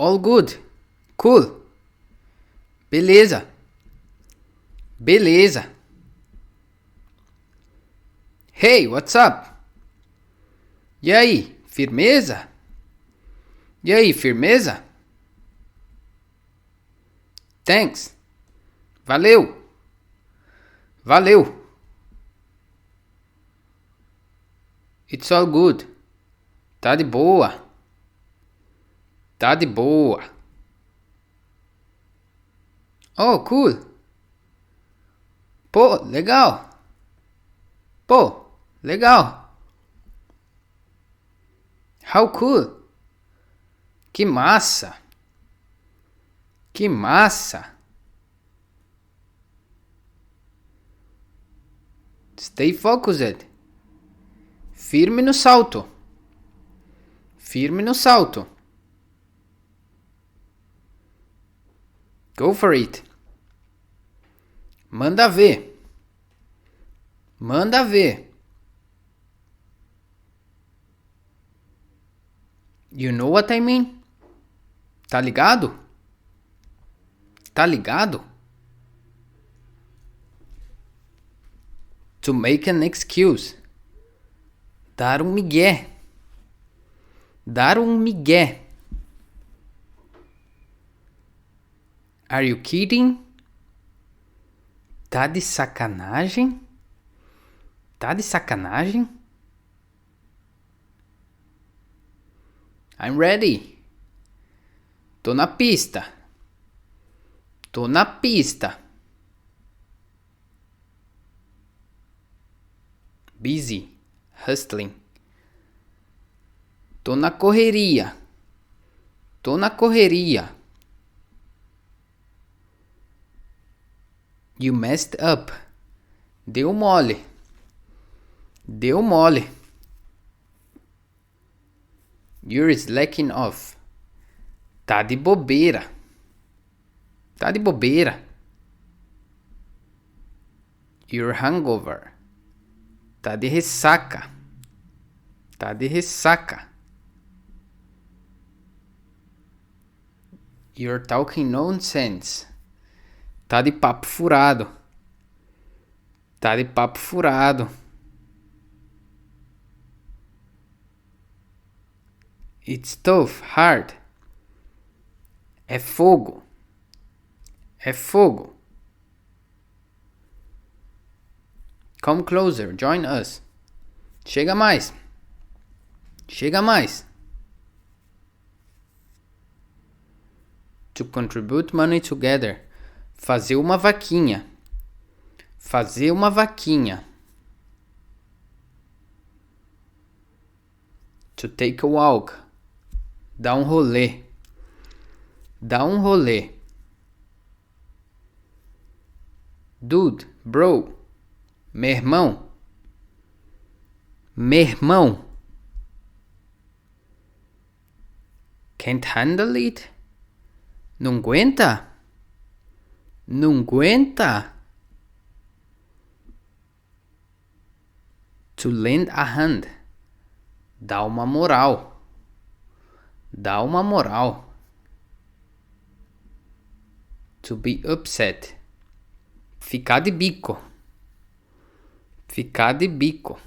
All good. Cool. Beleza. Beleza. Hey, what's up? E aí, firmeza? E aí, firmeza? Thanks. Valeu. Valeu. It's all good. Tá de boa. Tá de boa. Oh, cool. Pô, legal. Pô, legal. How cool. Que massa. Que massa. Stay focused. Firme no salto. Firme no salto. Go for it. Manda ver. Manda ver. You know what I mean? Tá ligado? Tá ligado? To make an excuse. Dar um migué. Dar um migué. Are you kidding? Tá de sacanagem? Tá de sacanagem? I'm ready. Tô na pista. Tô na pista. Busy. Hustling. Tô na correria. Tô na correria. You messed up. Deu mole. Deu mole. You're slacking off. Tá de bobeira. Tá de bobeira. You're hungover. Tá de ressaca. Tá de ressaca. You're talking nonsense. Tá de papo furado. Tá de papo furado. It's tough, hard. É fogo. É fogo. Come closer, join us. Chega mais. Chega mais. To contribute money together. Fazer uma vaquinha. Fazer uma vaquinha. To take a walk. Dar um rolê. Dar um rolê. Dude, bro. Meu irmão. Meu irmão. Can't handle it? Não aguenta? Não aguenta? To lend a hand. Dá uma moral. Dá uma moral. To be upset. Ficar de bico. Ficar de bico.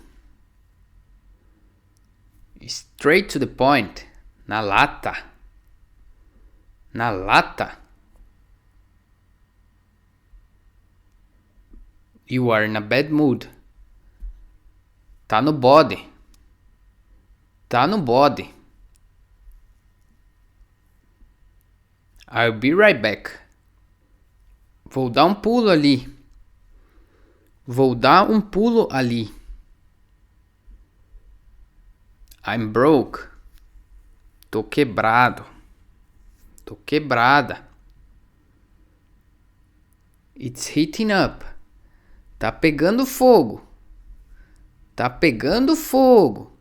Straight to the point. Na lata. Na lata. You are in a bad mood. Tá no bode. Tá no bode. I'll be right back. Vou dar um pulo ali. Vou dar um pulo ali. I'm broke. Tô quebrado. Tô quebrada. It's heating up. Tá pegando fogo. Tá pegando fogo.